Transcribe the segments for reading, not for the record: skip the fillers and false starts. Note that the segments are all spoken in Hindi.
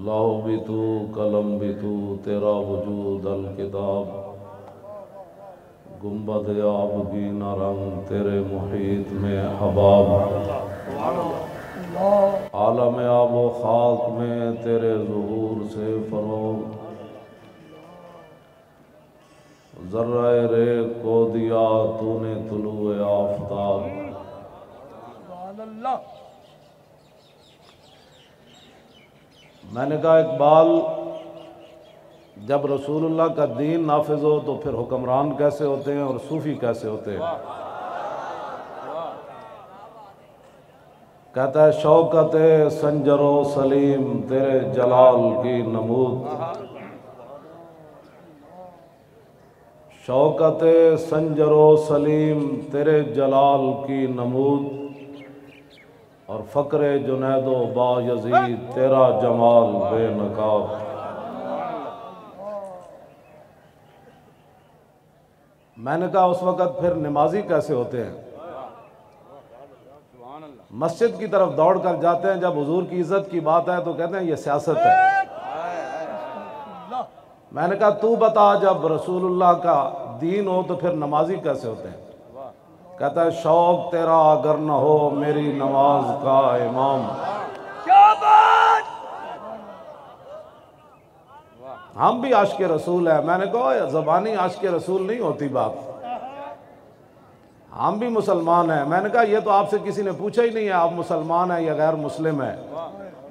लौह भी तू कलम भी तू तेरा वजूद अल किताब, गुंबद आबगी न रंग तेरे मुहीत में हबाब, आलम आबो खाक में तेरे ज़ुहूर से फरोग, ज़र्रा रेख को दिया तूने तुलुए आफ़ताब। मैंने कहा इकबाल, जब रसूलुल्लाह का दीन नाफिज हो तो फिर हुक्मरान कैसे होते हैं और सूफ़ी कैसे होते हैं? कहता है शौकत संजरो सलीम तेरे जलाल की नमूद, शौकत संजरो सलीम तेरे जलाल की नमूद, और फ़क्र जुनैदो बायज़ीद तेरा जमाल बेनकाब। मैंने कहा उस वक़्त फिर नमाजी कैसे होते हैं? मस्जिद की तरफ दौड़ कर जाते हैं, जब हुजूर की इज्जत की बात है तो कहते हैं ये सियासत है। मैंने कहा तू बता, जब रसूलुल्लाह का दीन हो तो फिर नमाजी कैसे होते हैं? कहता है शौक तेरा अगर न हो मेरी नमाज का इमाम। क्या बात! हम भी आशिक़े रसूल है। मैंने कहा ज़बानी आशिक़े रसूल नहीं होती बात, हम भी मुसलमान हैं। मैंने कहा ये तो आपसे किसी ने पूछा ही नहीं है आप मुसलमान हैं या गैर मुस्लिम है।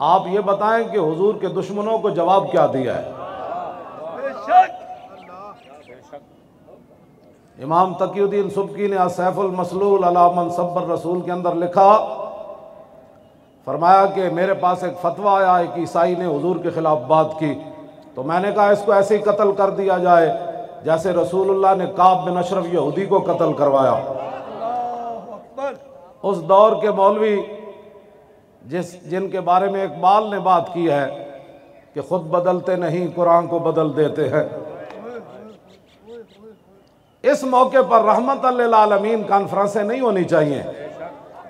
आप ये बताएं कि हुजूर के दुश्मनों को जवाब क्या दिया है। इमाम तकीउद्दीन सुब्की ने सैफुल मसलूल अला मन सब्बर रसूल के अंदर लिखा, फरमाया कि मेरे पास एक फतवा आया, एक ईसाई ने हुजूर के खिलाफ बात की, तो मैंने कहा इसको ऐसे ही कत्ल कर दिया जाए जैसे रसूलुल्लाह ने काब बिन अशरफ यहूदी को कत्ल करवाया। उस दौर के मौलवी जिनके बारे में इकबाल ने बात की है कि खुद बदलते नहीं कुरान को बदल देते हैं, इस मौके पर रहमत लिल आलमीन कॉन्फ्रेंसें नहीं होनी चाहिए।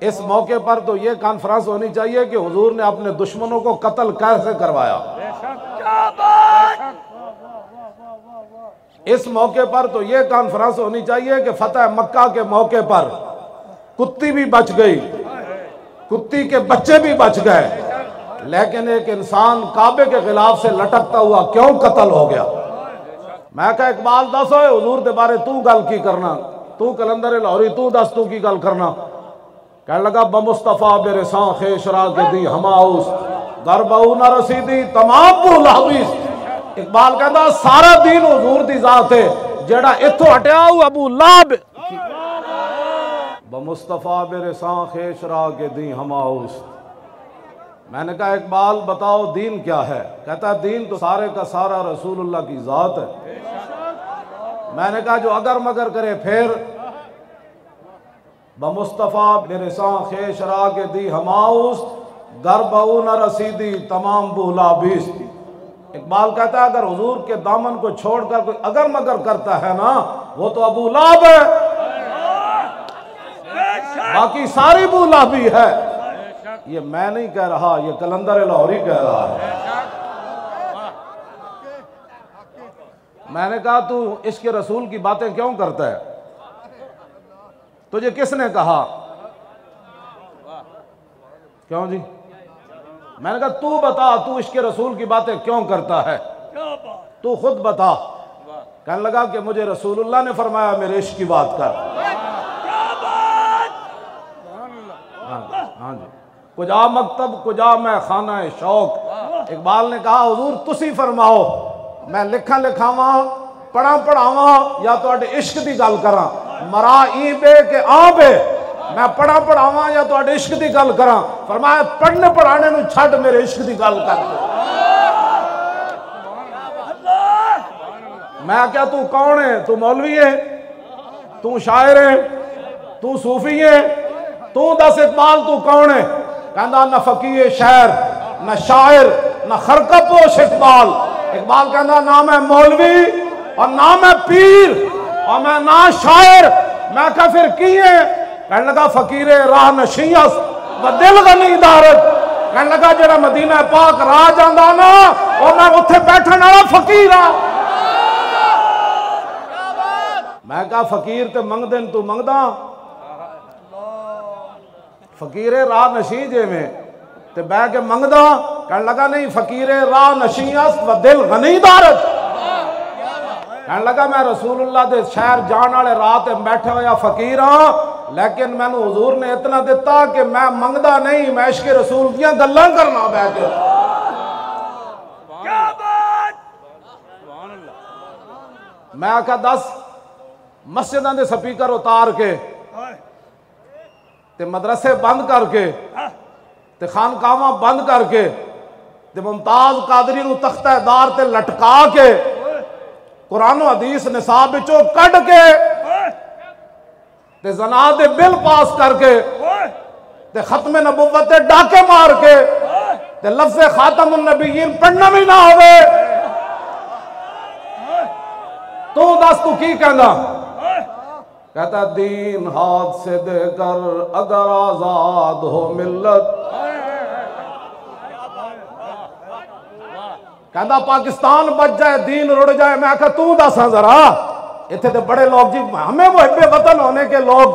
इस मौके पर तो ये कॉन्फ्रेंस होनी चाहिए कि हुजूर ने अपने दुश्मनों को कत्ल कैसे करवाया। इस मौके पर तो ये कॉन्फ्रेंस होनी चाहिए कि फतह मक्का के मौके पर कुत्ती भी बच गई, कुत्ती के बच्चे भी बच गए, लेकिन एक इंसान काबे के खिलाफ से लटकता हुआ क्यों कत्ल हो गया। मैं कहा इकबाल दस होए हुजूर दे बारे तू गल की करना, तू कलंदर लाहौरी तू दस तू की गल करना। कहने लगा बमुस्तफा बेरे सां खेशरा के दी हमाउस गरबऊ न रसीदी तमाम बुलाबिस। इकबाल कहता सारा दीन हुजूर दी जात है, जेड़ा इथों हटिया हुआ अबू लाब बमुस्तफा बेरे सां खेशरा के दी हमाउस। मैंने कहा इकबाल बताओ दीन क्या है? कहता दीन तो सारे का सारा रसूलुल्लाह की जात है। मैंने कहा जो अगर मगर करे फिर बमुस्तफा मेरे सां खेशरा के दी हमाउस गरबऊ न रसीदी तमाम बुलाबिस। इकबाल कहता है अगर हुजूर के दामन को छोड़कर कोई अगर मगर करता है ना, वो तो अबू लाब है, बाकी सारी बुलाबी है। ये मैं नहीं कह रहा, ये कलंदर लाहौरी कह रहा है। मैंने कहा तू इश्क रसूल की बातें क्यों करता है? तुझे किसने कहा? क्यों जी? मैंने कहा तू बता, तू इश्क रसूल की बातें क्यों करता है, तू खुद बता। कहने लगा कि मुझे रसूलुल्लाह ने फरमाया मेरे इश्क की बात कर। हाँ जी, कुजा मकतब कुजा मैं खाना है शौक। इकबाल ने कहा हुजूर तुसी फरमाओ, मैं लिखा लिखावा पढ़ा पढ़ावा या तो इश्क की गल करा। मरा ई बे के आ बे, मैं पढ़ा पढ़ावा या तो इश्क की गल करा। फरमाया पढ़ने पढ़ाने नूं छड्ड मेरे इश्क की गल कर। मैं क्या तू कौन है? तू मौलवी है, तू शायर है, तू सूफी है, तू दस इकबाल तू कौन है? कहना न फकीर शायर न शायर न खरका पोश इकबाल। इकबाल कहना ना मैं मौलवी और ना मैं पीर और मैं ना शायर। मैं क्या फिर की है? कहने लगा फकीरे राह नशीयस व दिल गनी दारत। कहने लगा जरा मदीना पाक राह जांदा ना ओ मैं उत्थे बैठने वाला फकीर हाँ। मैं कहा फकीर ते मंगदे न, तू मंगदा फकीरे राह नशी जिवें ते बह के मंगदा। कहने लगा नहीं फकीरे राह नशी व दिल गनी दारत। कहने लगा मैं रसूलुल्लाह दे शहर जाने वाले राह ते बैठे होया फकीर हाँ, लेकिन मैनू हुजूर ने इतना दिता कि मैं मंगदा नहीं, मैं इश्क रसूल दियां गल्लां करना बह के। मैं आखा 10 मस्जिदां दे स्पीकर उतार के ते मदरसे बंद करके ते खानकावां बंद करके ते मुमताज कादरी नू तख्तेदार ते लटका के कुरान हदीस निसाब विचों कढ़ के ते जना दे बिल पास करके ते खत्म नबुव्वत ते डाके मार के ते लफ्ज़ खातमुन नबीयीन पढ़ना भी ना होवे। तू दस तू की कहना? कहता दीन हाथ से देकर अगर आजाद हो मिल्लत। कहता पाकिस्तान बच जाए दीन रुड़ जाए। मैं आखा तू दस जरा, इतने तो बड़े लोग जी हमें मुहिब्बे वतन होने के लोग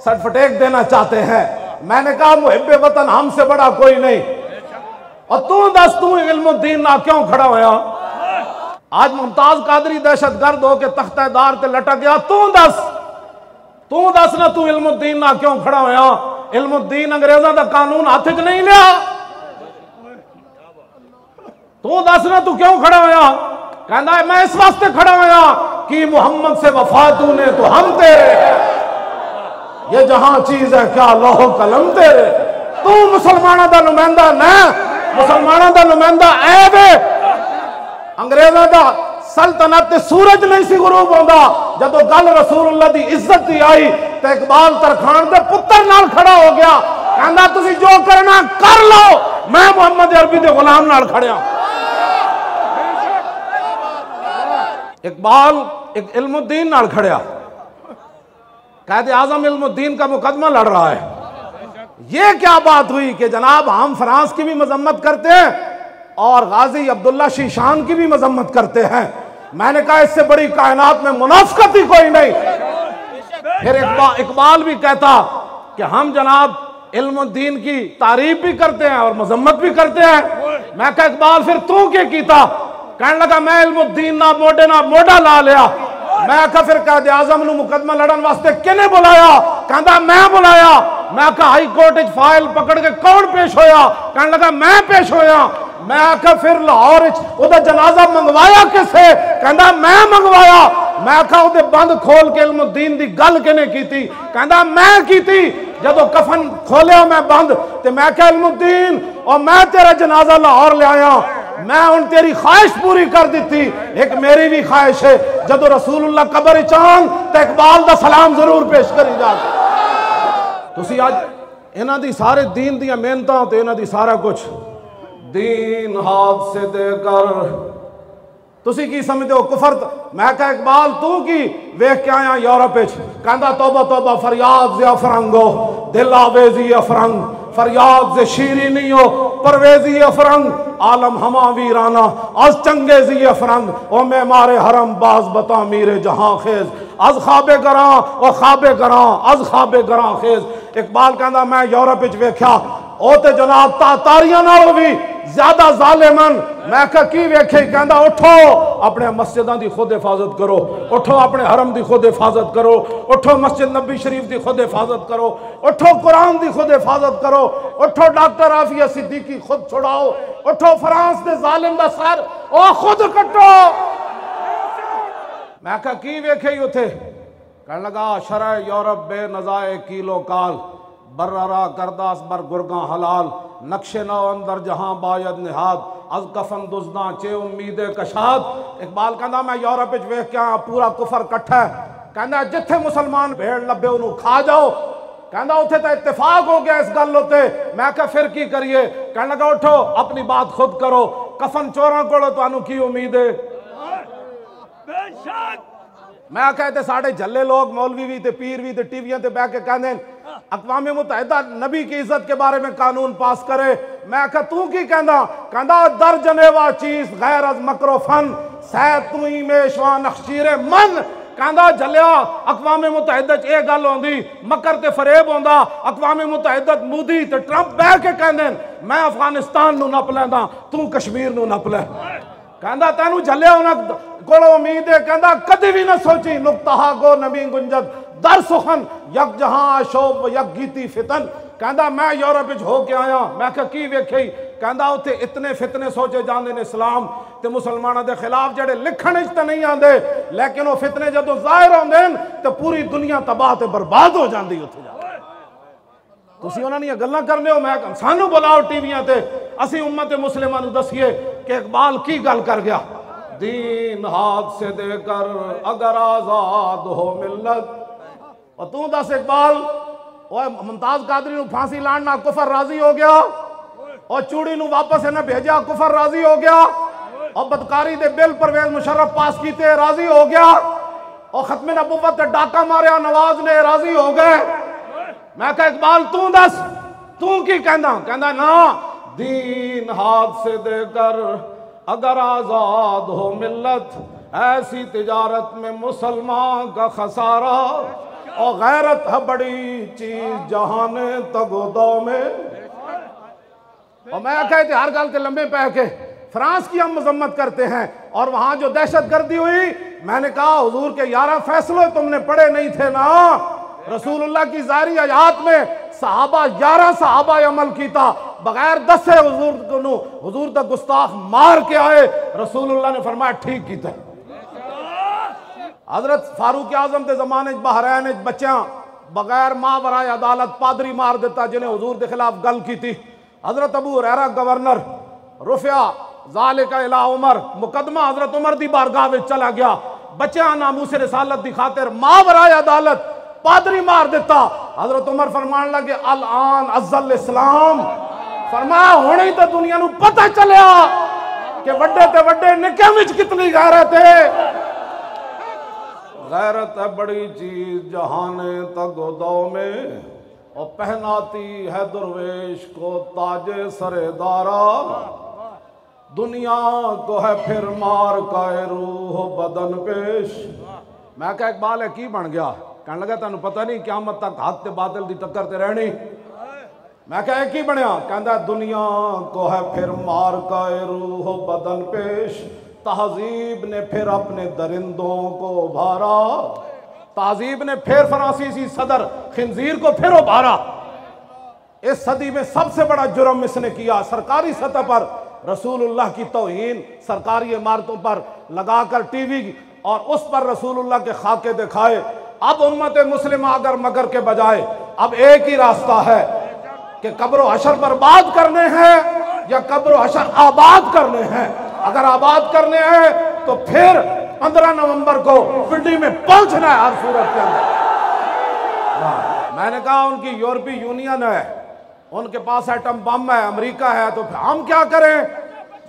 सर्टिफिकेट देना चाहते हैं। मैंने कहा मुहिब्बे वतन हमसे बड़ा कोई नहीं। और तू दस तू इल्मुद्दीन ना क्यों खड़ा होया? आज मुमताज कादरी दहशतगर्द होके तख्तेदार ते लटक गया। तू दस ना तू इल्मुद्दीन ना क्यों खड़ा होया? इल्मुद्दीन अंग्रेजों का कानून हाथ च नहीं लिया। तू दस ना तू क्यों खड़ा होया? कहना है मैं इस वास्ते खड़ा होया कि मोहम्मद से वफा तूने तो हम तेरे, ये जहां चीज है क्या लोहो कलम तेरे। तू मुसलमानों का नुमाइंदा ना, मुसलमानों का नुमाइंदा ऐब है। अंग्रेजों का सल्तनत सूरज नहीं सी गुरूब होंदा। जदों गल रसूलुल्लाह दी इज्जत दी आई तो इकबाल तरखान दे पुत्र नाल खड़ा हो गया। कहना तुसी जो करना कर लो, मैं मोहम्मद अरबी दे गुलाम नाल खड़िया। इकबाल एक इल्मुद्दीन नाल खड़िया, कायदे आजम इल्मुद्दीन का मुकदमा लड़ रहा है। ये क्या बात हुई कि जनाब हम फ्रांस की भी मजम्मत करते हैं और गाजी अब्दुल्ला शीशान की भी मजम्मत करते हैं। मैंने कहा इससे बड़ी कायनात में मुनाफिकत ही कोई नहीं। फिर इकबाल भी कहता कि हम जनाब इल्मुद्दीन की तारीफ भी करते हैं और मजम्मत भी करते हैं। मैं कहा इकबाल फिर तू क्या कीता? कहने लगा मैं इल्मुद्दीन ना मोडा ला लिया। मैं आखा फिर कायदे आजम नू मुकदमा लड़न वास्ते किने बुलाया? कहता मैं बुलाया। मैं आखा हाई कोर्ट फाइल पकड़ के कौन पेश होया? कहने लगा मैं पेश होया। मैं आखा फिर लाहौर ओदा जनाजा मंगवाया किसे? कहता मैं मंगवाया। मैं आखा ओदे बंद खोल के इल्मुद्दीन दी गल किने कीती? कहता मैं कीती। जदों कफन खोलिया मैं बंद ते मैं कहा इल्मुद्दीन और मैं तेरा जनाजा लाहौर ले आया। मैं उन तेरी ख्वाहिश पूरी कर दी। एक मेरी भी ख्वाहिश है जदों रसूलुल्लाह कबर चांद ते इकबाल दा सलाम जरूर पेश करी जा। तुसी आज इन्हां दी सारे दीन दी मेहनतां ते इन्हां दी सारा कुछ दीन हाथ से देकर तुसी की समझते हो कुफर? मैं कहा इकबाल तू की वेख के आया यूरोप? कहता तौबा तौबा फरियाद से अफरंगो दिल आवेजी अफरंग, फरियाद से शीरी नहीं हो परवेजी अफरंग, आलम हमा वीराना आज चंगेजी अफरंग, ओ मैं मारे हरम बाज बता मीरे जहां खेज आज खाबे करा और खाबे करा आज खाबे करा खेज। इकबाल कहता मैं यूरोप वेख्या ओ ते जनाब तातारियां नालों भी ज्यादा जालिमन। मैं कहा की वेखे? कहता उठो अपने मस्जिदां दी खुद हिफाजत करो, उठो अपने हरम दी खुद हिफाजत करो, उठो मस्जिद नबी शरीफ दी खुद हिफाजत करो, उठो कुरान दी खुद हिफाजत करो, उठो डॉक्टर आफिया सिद्दीकी खुद छुड़ाओ, उठो फ्रांस दे जालिम दा सर ओ खुद कटो। मैं कहा की वेखे उथे? कहने लगा शरह यूरोप बेनजाए कीलो काल बर्रा करदास बर गुरगा हलाल नक्शे नौ अंदर जहां बायद निहाद अज कफन दुजदा चे उम्मीदे कशाद। इकबाल कहता मैं यूरोप वेख के आया पूरा कुफर कट्ठा है। कहना जिथे मुसलमान भेड़ लभे उन्होंने खा जाओ। कहना उथे तो इत्तेफाक हो गया इस गल उत्ते। मैं कहा फिर की करिए? कहने लगा उठो अपनी बात खुद करो, कफन चोरों को तुहानू की उम्मीद है? मैं कहते साढ़े झल्ले लोग मौलवी भी ते पीर भी ते टीवियां ते बह के कहते अक़वाम मुत्तहिदा नबी की इज्जत के बारे में कानून पास करे। मैं आखा तू की कहना, कहना दर जनेवा चीज गैर अज मकरोफन सै तू ही मेशवा नक्शीरे मन। कहना जलिया अक़वाम मुत्तहिदा ये गल होंदी, मकर ते फरेब होंदा, अक़वाम मुत्तहिदा मोदी ते ट्रंप बह के कहंदे मैं अफगानिस्तान नू नप लैंदा, तू कश्मीर नू नप लै। कहंदा तैनू जलिया उन्हें कोलो उम्मीद है, कहंदा कदी भी ना सोची नुक्ता गो नबी गुंजत दर सुखन यक जहां शोभ यक गीती फितन। कहंदा मैं यूरोप हो के आया, मैं क्या की वेखी, कहंदा उत्थे इतने फितने सोचे जाते ने इस्लाम ते मुसलमानों के खिलाफ जेडे लिखण तो नहीं आते, लेकिन वो फितने जो जाहिर होंदे हैं तो पूरी दुनिया तबाह ते बर्बाद हो जाती। उत्थे तुसीं उन्हां दीयां गल्लां करदे हो, मैं सानू बुलाओ टीवियां ते असीं उम्मत मुस्लिमां नू दसीए कि इकबाल की गल कर गया। दीन हाथ से देकर अगर आजाद हो मिल्लत, और तू दस इकबाल मुमताज कादरी नू फांसी लाण नाल कुफर राजी हो गया, और चूड़ी नू वापस इन्हें भेजा कुफर राजी हो गया, और बदकारी दे बिल परवेज मुशर्रफ पास कीते राजी हो गया, और खत्मे नबुव्वत ते डाका मारिया नवाज ने राजी हो गए। मैं कहा इकबाल तू दस तू की कहना, कहना ना दीन हाथ से देकर अगर आजाद हो मिल्लत, ऐसी तिजारत में मुसलमान का खसारा, और गैरत है बड़ी चीज जहाने तगोदो में। और मैं कहते हर गल के लंबे पै के फ्रांस की हम मजम्मत करते हैं, और वहां जो दहशत गर्दी हुई, मैंने कहा हुजूर के 11 फैसले तुमने पढ़े नहीं थे ना। रसूलुल्लाह की जारी आयात में सहाबा 11 सहाबा अमल कीता बगैर 10 से हुजूर तक गुस्ताख मार के आए। रसूलुल्लाह ने फरमाया ठीक कीता। हजरत फारूक आजम के जमाने बहरैन बच्चा बगैर मां बराए अदालत पादरी मार देता जिन्हें हुजूर के खिलाफ गल की थी। हजरत अबू हुरैरा गवर्नर रुफिया ज़ालिका इला उमर, मुकदमा हजरत उमर दी बारगाह में चला गया, बच्चा नामूस रिसालत की खातिर मां बराए अदालत पादरी मार देता। हजरत उमर फरमान लगे अल आन अज़ल इस्लाम, फरमाया हुणे तो दुनिया नू पता चलिया कि वड्डे ते वड्डे निक्के विच कितनी गैरत है। गैरत है बड़ी चीज जहाने तगोदो में, और पहनाती है दुर्वेश को ताजे सरेदारा, दुनिया को है फिर मार का रूह बदन पेश। मैं क्या इकबाल है की बन गया, कहने लगा तेन पता नहीं क़यामत तक हक ते बातिल दी टक्कर ते रहनी। मैं क्या की बनया, कहता दुनिया को है फिर मार का रूह बदन पेश, तहजीब ने फिर अपने दरिंदों को उभारा, तहजीब ने फिर फ्रांसीसी सदर खिंजीर को फिर उभारा। इस सदी में सबसे बड़ा जुर्म इसने किया, सरकारी सतह पर रसूलुल्लाह की तौहीन सरकारी इमारतों पर लगाकर टीवी और उस पर रसूलुल्लाह के खाके दिखाए। अब उम्मत मुस्लिमा अगर मगर के बजाय अब एक ही रास्ता है कि कब्र हशर बर्बाद करने हैं या कब्र हशर आबाद करने हैं। अगर आबाद करने हैं तो फिर 15 नवंबर को पिंडी में पहुंचना है हर सूरत के अंदर। मैंने कहा उनकी यूरोपीय यूनियन है, उनके पास एटम बम है, अमेरिका है, तो हम क्या करें।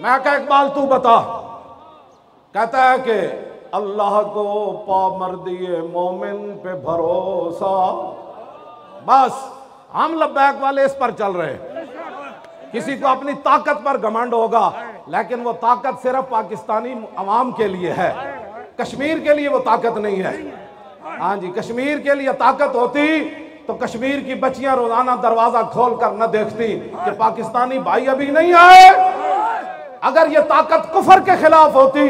मैं कहा इकबाल तू बता। कहता है कि अल्लाह को पामर्दिए मोमिन पे भरोसा, बस हम लब्बैक वाले इस पर चल रहे। किसी को अपनी ताकत पर घमंड होगा, लेकिन वो ताकत सिर्फ पाकिस्तानी अवाम के लिए है, कश्मीर के लिए वो ताकत नहीं है। हाँ जी, कश्मीर के लिए ताकत होती तो कश्मीर की बच्चियां रोजाना दरवाजा खोल कर न देखती कि पाकिस्तानी भाई अभी नहीं आए। अगर ये ताकत कुफर के खिलाफ होती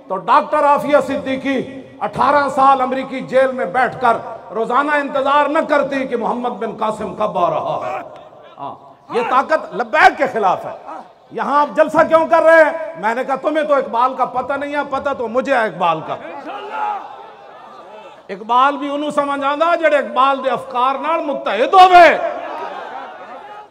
तो डॉक्टर आफिया सिद्दीकी 18 साल अमेरिकी जेल में बैठकर रोजाना इंतजार न करती कि मोहम्मद बिन कासिम कब आ रहा है। ये ताकत लब्बैक के खिलाफ है। यहां आप जलसा क्यों कर रहे हैं। मैंने कहा तुम्हें तो इकबाल का पता नहीं है, पता तो मुझे है इकबाल का। इकबाल भी उन्होंने समझ आंदा जेड़े इकबाल दे अफकार नाल मुत्तहिद होवे।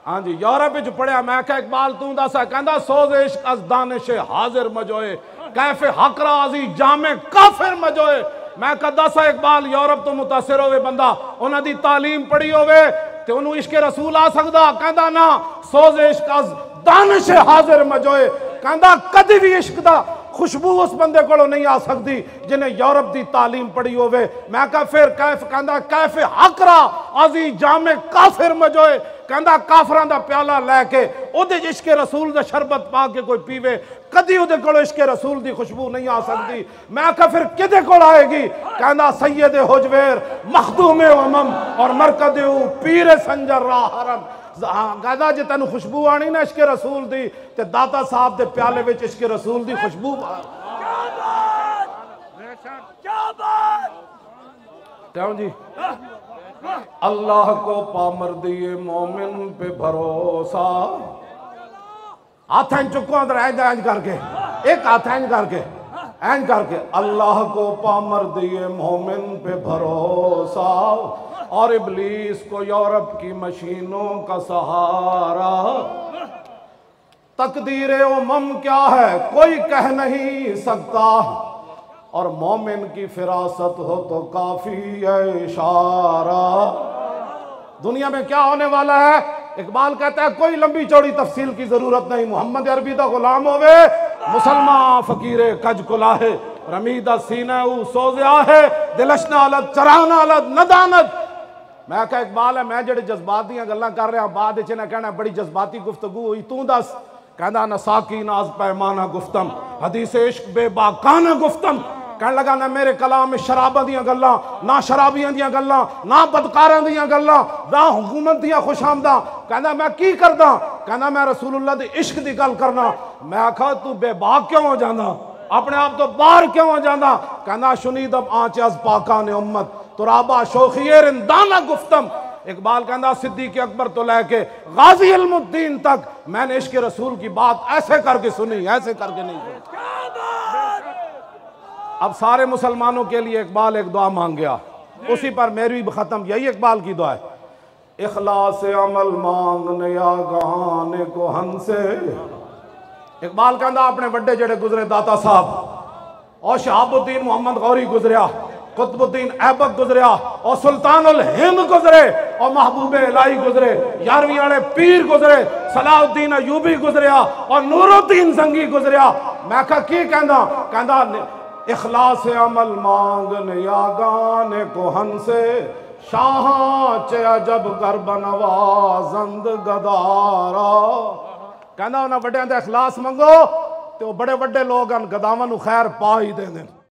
हाँ जी, यूरोप च पढ़िया। मैं क्या इकबाल तू दस, कहंदा सोज़े इश्क अज़ दानिशे हाजिर मजोए, कैफे हकरा अज़ी जामे काफिर मजोए। मैं कहा दस इकबाल यूरोप तो मुतासिर होवे बंदा, उन्हां दी तालीम पढ़ी होवे ते उन्होंने इश्क रसूल आ सकदा। कहंदा ना सोज़े इश्क अज़ दानिशे हाजिर मजोए, कहंदा कदी भी इश्क दा खुशबू उस बंदे को नहीं आ सकती जिन्हें यूरोप की तालीम पढ़ी होवे। मैं कहा फिर कैफ कहता कैफे हकरा अजी जामे काफिर मजोए कहता काफरां दा प्याला लैके ओदे इश्क रसूल दा शरबत पा के कोई पीवे कदी ओदे कोल इश्क रसूल दी खुशबू नहीं आ सकती। मैं कहा फिर किदे कोल आएगी? कहता सैयद हुजवेर मखदूम उमम और मरकद पीर संजर राहरम। कहता जे तेन खुशबू आनी ना इश्क रसूल दी ते दाता साहब दे प्याले विच इश्क रसूल दी खुशबू। क्यों जी? अल्लाह को पामर दिए मोमिन पे भरोसा। हाथ इंज चुको अंदर इंज करके एक हाथ इंज करके अल्लाह को पामर दिए मोमिन पे भरोसा और इब्लीस को यूरोप की मशीनों का सहारा। तकदीर उमम क्या है कोई कह नहीं सकता और मोमिन की फिरासत हो तो काफी है इशारा। दुनिया में क्या होने वाला है? इकबाल कहता है कोई लंबी चौड़ी तफसील की जरूरत नहीं। मोहम्मद अरबी दा गुलाम होवे मुसलमान फकीरे कज कुलाहे रमीदा सीना सोज़िया है दिलशना अलद चराना अलद नदानत। मैं कहा इकबाल है मैं जेडे जज्बात दी गल्लां कर रहा बाद च ना कहना बड़ी जज्बाती गुफ्तगू हुई तू दस। कहना ना साकी नाज पैमाना गुफ्तम हदीस इश्क बेबाकाना गुफ्तम। कह लगा ना मेरे कलाम में शराबा दियां गल्लां ना शराबियां दियां गल्लां ना बदकारां दियां गल्लां ना हुकूमत दियां खुशामदा। कहना मैं की करदा? कहना मैं रसूलुल्लाह दे इश्क दी गल करना। मैं आखा तू बेबाक क्यों हो जाना अपने आप तो बाहर क्यों हो जाना? कहना शुनीद अब आंच अज पाका ने उम्मत तुराबा शोखियर दाना गुफ्तम। इकबाल कहना सिद्दीक अकबर तो लेके गाजी इल्मुद्दीन तक मैंने इश्क रसूल की बात ऐसे करके सुनी ऐसे करके नहीं सुनी। अब सारे मुसलमानों के लिए इकबाल एक दुआ मांग गया उसी पर मेरी भी खत्म। यही इकबाल की दुआ है इखलास अमल मांगने आगाने को हंसे। इकबाल कहता अपने बड़े जेड़े गुजरे दाता साहब और शहाबुद्दीन मोहम्मद गौरी गुजरिया कुतुबुद्दीन ऐबक गुजरिया और सुल्तान उल हिंद गुजरे और महबूब इलाही गुजरे 11वीं वाले पीर गुजरे सलाउद्दीन अयूबी गुजरिया और नूरुद्दीन जंगी गुजरिया। मैं कहा की कहता इखलास अमल मांगने आगाने को हंसे शाह चे अजब कर बनवाजंद गदारा। कहना उन्हें बड़े का इखलास मंगो तो बड़े बड़े लोग गदावां नूं खैर पा ही देंदे।